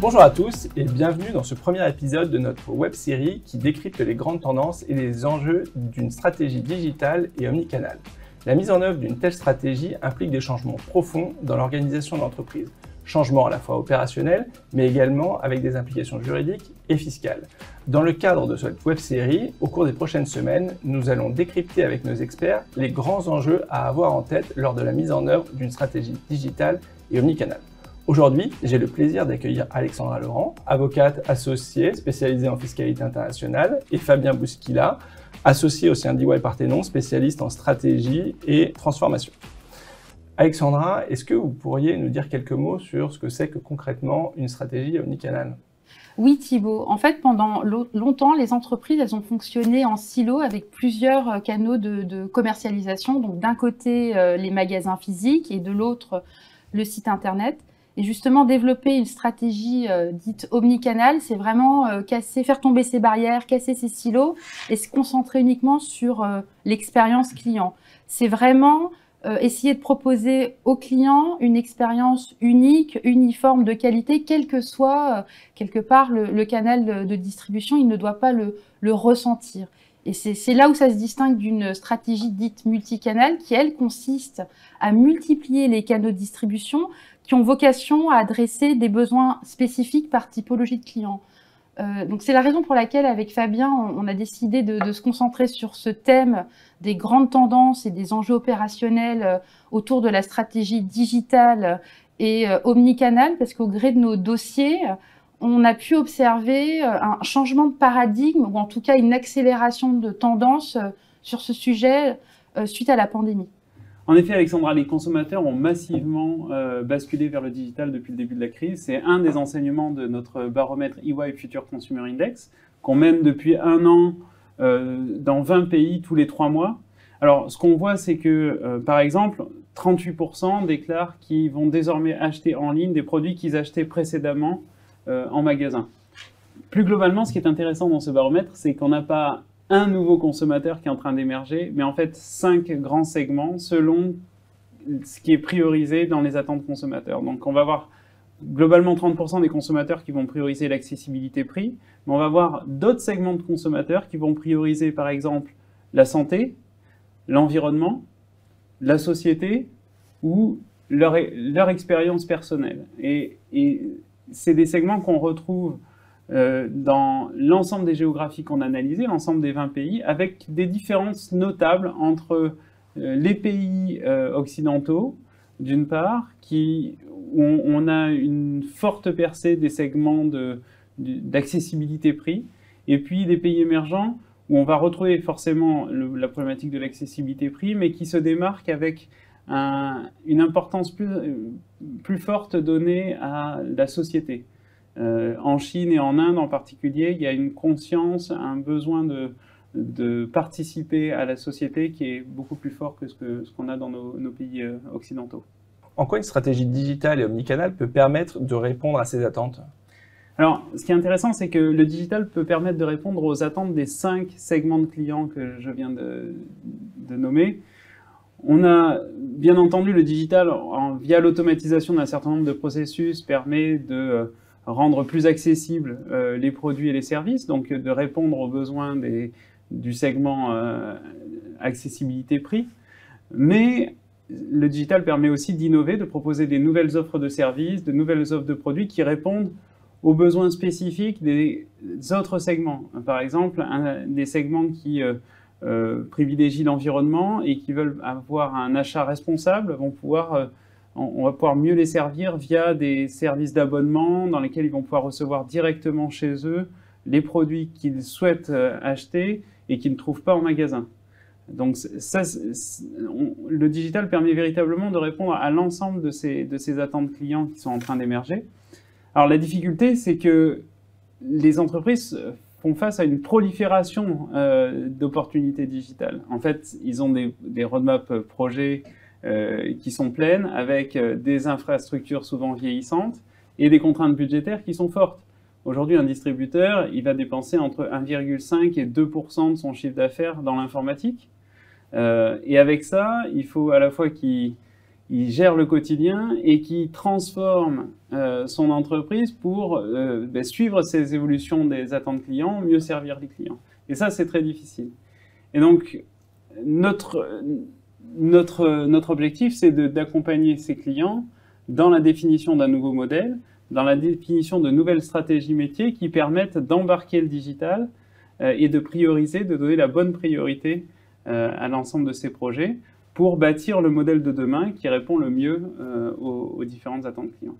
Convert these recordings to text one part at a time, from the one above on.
Bonjour à tous et bienvenue dans ce premier épisode de notre web-série qui décrypte les grandes tendances et les enjeux d'une stratégie digitale et omnicanale. La mise en œuvre d'une telle stratégie implique des changements profonds dans l'organisation de l'entreprise. Changements à la fois opérationnels, mais également avec des implications juridiques et fiscales. Dans le cadre de cette web-série, au cours des prochaines semaines, nous allons décrypter avec nos experts les grands enjeux à avoir en tête lors de la mise en œuvre d'une stratégie digitale et omnicanale. Aujourd'hui, j'ai le plaisir d'accueillir Alexandra Laurent, avocate associée spécialisée en fiscalité internationale, et Fabien Bousquila, associé au sein d'EY Parthénon, spécialiste en stratégie et transformation. Alexandra, est-ce que vous pourriez nous dire quelques mots sur ce que c'est que concrètement une stratégie omnicanale ? Oui Thibaut, en fait pendant longtemps les entreprises elles ont fonctionné en silo avec plusieurs canaux de commercialisation, donc d'un côté les magasins physiques et de l'autre le site internet. Et justement, développer une stratégie dite omnicanale, c'est vraiment faire tomber ces barrières, casser ces silos et se concentrer uniquement sur l'expérience client. C'est vraiment essayer de proposer aux clients une expérience unique, uniforme, de qualité, quel que soit quelque part le canal de distribution, il ne doit pas le ressentir. Et c'est là où ça se distingue d'une stratégie dite multicanale qui, elle, consiste à multiplier les canaux de distribution qui ont vocation à adresser des besoins spécifiques par typologie de clients. Donc c'est la raison pour laquelle, avec Fabien, on a décidé de se concentrer sur ce thème des grandes tendances et des enjeux opérationnels autour de la stratégie digitale et omnicanale, parce qu'au gré de nos dossiers, on a pu observer un changement de paradigme, ou en tout cas une accélération de tendance sur ce sujet suite à la pandémie. En effet, Alexandra, les consommateurs ont massivement basculé vers le digital depuis le début de la crise. C'est un des enseignements de notre baromètre EY Future Consumer Index, qu'on mène depuis un an dans 20 pays tous les 3 mois. Alors, ce qu'on voit, c'est que, par exemple, 38% déclarent qu'ils vont désormais acheter en ligne des produits qu'ils achetaient précédemment en magasin. Plus globalement, ce qui est intéressant dans ce baromètre, c'est qu'on n'a pas un nouveau consommateur qui est en train d'émerger, mais en fait 5 grands segments selon ce qui est priorisé dans les attentes consommateurs. Donc on va avoir globalement 30% des consommateurs qui vont prioriser l'accessibilité prix, mais on va avoir d'autres segments de consommateurs qui vont prioriser par exemple la santé, l'environnement, la société ou leur expérience personnelle. Et c'est des segments qu'on retrouve dans l'ensemble des géographies qu'on a analysées, l'ensemble des 20 pays, avec des différences notables entre les pays occidentaux, d'une part, où on a une forte percée des segments d'accessibilité prix, et puis des pays émergents, où on va retrouver forcément la problématique de l'accessibilité prix, mais qui se démarque avec une importance plus forte donnée à la société. En Chine et en Inde en particulier, il y a une conscience, un besoin de participer à la société qui est beaucoup plus fort que ce qu'on a dans nos pays occidentaux. En quoi une stratégie digitale et omnicanale peut permettre de répondre à ces attentes ? Alors, ce qui est intéressant, c'est que le digital peut permettre de répondre aux attentes des 5 segments de clients que je viens de nommer. On a bien entendu le digital, via l'automatisation d'un certain nombre de processus, permet de rendre plus accessibles les produits et les services, donc de répondre aux besoins du segment accessibilité prix. Mais le digital permet aussi d'innover, de proposer des nouvelles offres de services, de nouvelles offres de produits qui répondent aux besoins spécifiques des autres segments. Par exemple, des segments qui privilégient l'environnement et qui veulent avoir un achat responsable on va pouvoir mieux les servir via des services d'abonnement dans lesquels ils vont pouvoir recevoir directement chez eux les produits qu'ils souhaitent acheter et qu'ils ne trouvent pas en magasin. Donc le digital permet véritablement de répondre à l'ensemble de ces attentes clients qui sont en train d'émerger. Alors la difficulté, c'est que les entreprises font face à une prolifération d'opportunités digitales. En fait, ils ont des roadmaps projets qui sont pleines, avec des infrastructures souvent vieillissantes et des contraintes budgétaires qui sont fortes. Aujourd'hui, un distributeur, il va dépenser entre 1,5 et 2% de son chiffre d'affaires dans l'informatique. Et avec ça, il faut à la fois qu'il il gère le quotidien et qui transforme son entreprise pour suivre ces évolutions des attentes clients, mieux servir les clients. Et ça, c'est très difficile. Et donc, notre objectif, c'est d'accompagner ces clients dans la définition d'un nouveau modèle, dans la définition de nouvelles stratégies métiers qui permettent d'embarquer le digital et de prioriser, de donner la bonne priorité à l'ensemble de ces projets pour bâtir le modèle de demain qui répond le mieux aux différentes attentes clients.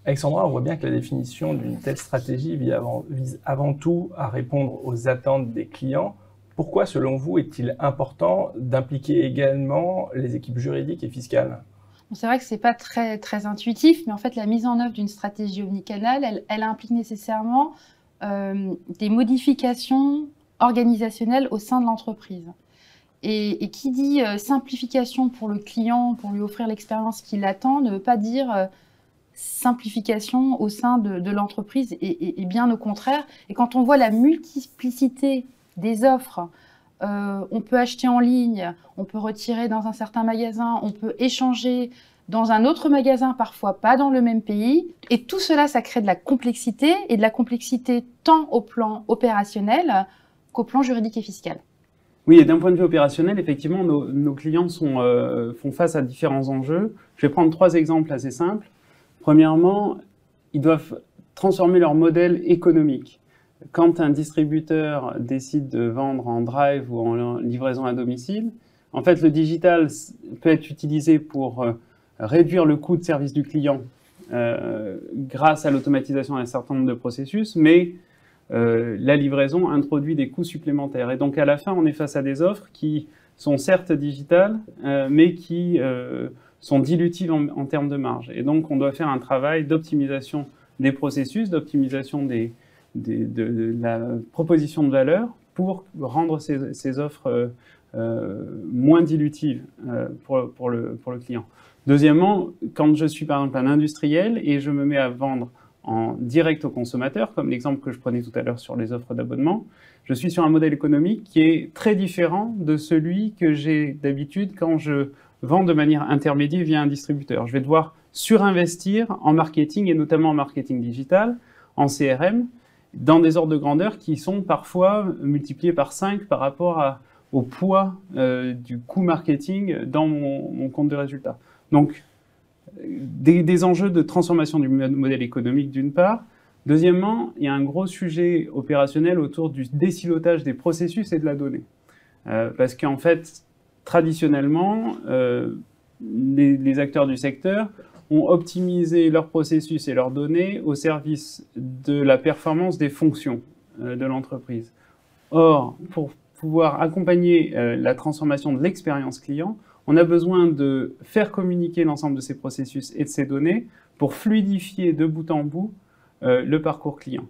Alexandra, on voit bien que la définition d'une telle stratégie vise avant tout à répondre aux attentes des clients. Pourquoi, selon vous, est-il important d'impliquer également les équipes juridiques et fiscales ? C'est vrai que ce n'est pas très intuitif, mais en fait, la mise en œuvre d'une stratégie omnicanale, elle implique nécessairement des modifications organisationnelles au sein de l'entreprise. Et qui dit simplification pour le client, pour lui offrir l'expérience qu'il attend, ne veut pas dire simplification au sein de l'entreprise, et bien au contraire. Et quand on voit la multiplicité des offres, on peut acheter en ligne, on peut retirer dans un certain magasin, on peut échanger dans un autre magasin, parfois pas dans le même pays. Et tout cela, ça crée de la complexité, et de la complexité tant au plan opérationnel qu'au plan juridique et fiscal. Oui, et d'un point de vue opérationnel, effectivement, nos clients font face à différents enjeux. Je vais prendre 3 exemples assez simples. Premièrement, ils doivent transformer leur modèle économique. Quand un distributeur décide de vendre en drive ou en livraison à domicile, en fait, le digital peut être utilisé pour réduire le coût de service du client grâce à l'automatisation d'un certain nombre de processus, mais la livraison introduit des coûts supplémentaires. Et donc, à la fin, on est face à des offres qui sont certes digitales, mais qui sont dilutives en termes de marge. Et donc, on doit faire un travail d'optimisation des processus, d'optimisation de la proposition de valeur pour rendre ces offres moins dilutives pour le client. Deuxièmement, quand je suis par exemple un industriel et je me mets à vendre en direct au consommateur, comme l'exemple que je prenais tout à l'heure sur les offres d'abonnement, je suis sur un modèle économique qui est très différent de celui que j'ai d'habitude quand je vends de manière intermédiaire via un distributeur. Je vais devoir surinvestir en marketing et notamment en marketing digital, en CRM, dans des ordres de grandeur qui sont parfois multipliés par 5 par rapport au poids du coût marketing dans mon compte de résultat. Donc, des enjeux de transformation du modèle économique d'une part. Deuxièmement, il y a un gros sujet opérationnel autour du désilotage des processus et de la donnée. Parce qu'en fait, traditionnellement, les acteurs du secteur ont optimisé leurs processus et leurs données au service de la performance des fonctions de l'entreprise. Or, pour pouvoir accompagner la transformation de l'expérience client, on a besoin de faire communiquer l'ensemble de ces processus et de ces données pour fluidifier de bout en bout le parcours client.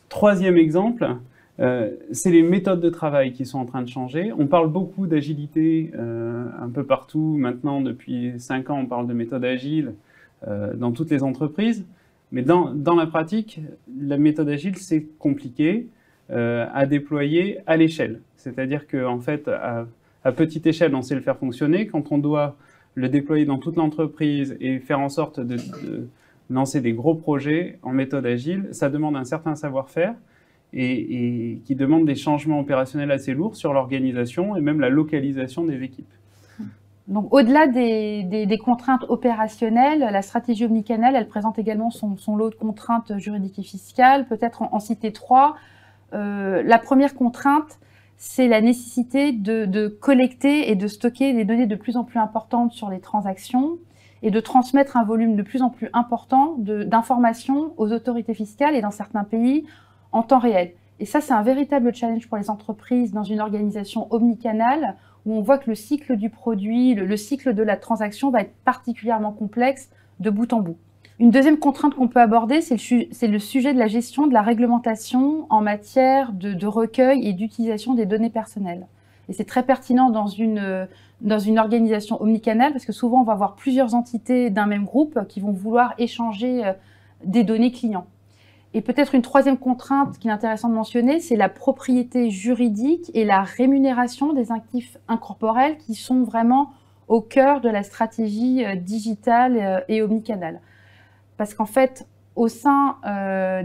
Troisième exemple, c'est les méthodes de travail qui sont en train de changer. On parle beaucoup d'agilité un peu partout. Maintenant, depuis 5 ans, on parle de méthode agile dans toutes les entreprises. Mais dans la pratique, la méthode agile, c'est compliqué à déployer à l'échelle. C'est-à-dire qu'en fait, à petite échelle, on sait le faire fonctionner. Quand on doit le déployer dans toute l'entreprise et faire en sorte de lancer des gros projets en méthode agile, ça demande un certain savoir-faire et qui demande des changements opérationnels assez lourds sur l'organisation et même la localisation des équipes. Donc, au-delà des contraintes opérationnelles, la stratégie omnicanal, elle présente également son lot de contraintes juridiques et fiscales. Peut-être en citer 3. La première contrainte, c'est la nécessité de collecter et de stocker des données de plus en plus importantes sur les transactions et de transmettre un volume de plus en plus important d'informations aux autorités fiscales et dans certains pays en temps réel. Et ça, c'est un véritable challenge pour les entreprises dans une organisation omnicanale où on voit que le cycle du produit, le cycle de la transaction va être particulièrement complexe de bout en bout. Une deuxième contrainte qu'on peut aborder, c'est le sujet de la gestion de la réglementation en matière de recueil et d'utilisation des données personnelles. Et c'est très pertinent dans une organisation omnicanale parce que souvent on va avoir plusieurs entités d'un même groupe qui vont vouloir échanger des données clients. Et peut-être une troisième contrainte qu'il est intéressant de mentionner, c'est la propriété juridique et la rémunération des actifs incorporels qui sont vraiment au cœur de la stratégie digitale et omnicanal. Parce qu'en fait, au sein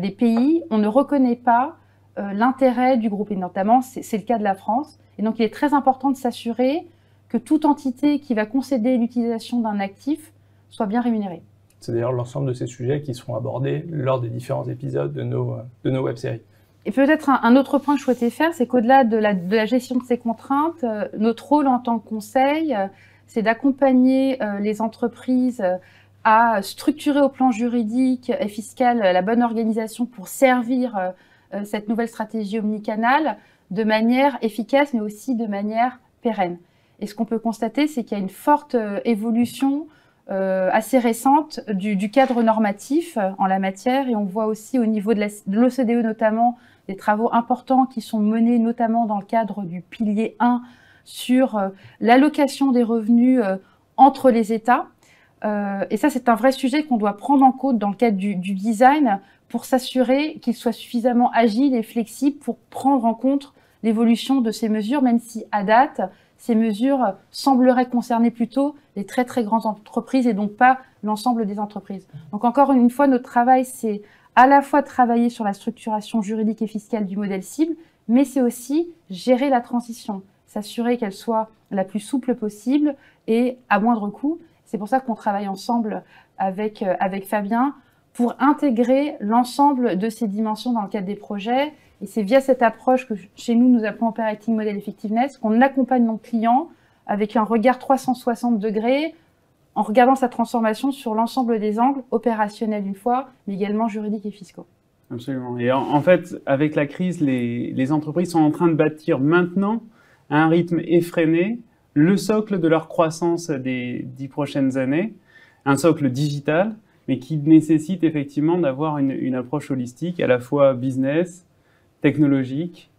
des pays, on ne reconnaît pas l'intérêt du groupe, et notamment, c'est le cas de la France. Et donc, il est très important de s'assurer que toute entité qui va concéder l'utilisation d'un actif soit bien rémunérée. C'est d'ailleurs l'ensemble de ces sujets qui seront abordés lors des différents épisodes de nos web-séries. Et peut-être un autre point que je souhaitais faire, c'est qu'au-delà de la gestion de ces contraintes, notre rôle en tant que conseil, c'est d'accompagner les entreprises à structurer au plan juridique et fiscal la bonne organisation pour servir cette nouvelle stratégie omnicanale de manière efficace, mais aussi de manière pérenne. Et ce qu'on peut constater, c'est qu'il y a une forte évolution assez récente du cadre normatif en la matière, et on voit aussi au niveau de l'OCDE notamment des travaux importants qui sont menés notamment dans le cadre du pilier 1 sur l'allocation des revenus entre les États. Et ça, c'est un vrai sujet qu'on doit prendre en compte dans le cadre du design pour s'assurer qu'il soit suffisamment agile et flexible pour prendre en compte l'évolution de ces mesures, même si à date, ces mesures sembleraient concerner plutôt les très très grandes entreprises et donc pas l'ensemble des entreprises. Donc encore une fois, notre travail, c'est à la fois travailler sur la structuration juridique et fiscale du modèle cible, mais c'est aussi gérer la transition, s'assurer qu'elle soit la plus souple possible et à moindre coût. C'est pour ça qu'on travaille ensemble avec Fabien pour intégrer l'ensemble de ces dimensions dans le cadre des projets. Et c'est via cette approche que chez nous, nous appelons Operating Model Effectiveness, qu'on accompagne nos clients avec un regard 360 degrés, en regardant sa transformation sur l'ensemble des angles, opérationnels une fois, mais également juridiques et fiscaux. Absolument. Et en fait, avec la crise, les entreprises sont en train de bâtir maintenant, à un rythme effréné, le socle de leur croissance des 10 prochaines années, un socle digital, mais qui nécessite effectivement d'avoir une approche holistique, à la fois business, technologique,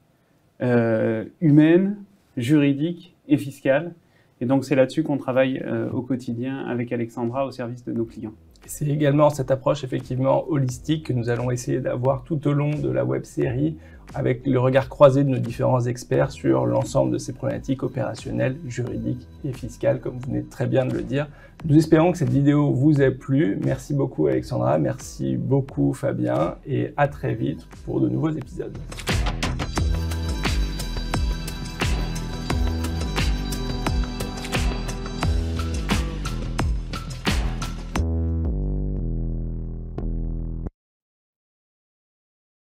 humaine, juridique et fiscale. Et donc, c'est là-dessus qu'on travaille au quotidien avec Alexandra au service de nos clients. C'est également cette approche effectivement holistique que nous allons essayer d'avoir tout au long de la web-série avec le regard croisé de nos différents experts sur l'ensemble de ces problématiques opérationnelles, juridiques et fiscales, comme vous venez très bien de le dire. Nous espérons que cette vidéo vous ait plu. Merci beaucoup Alexandra, merci beaucoup Fabien et à très vite pour de nouveaux épisodes.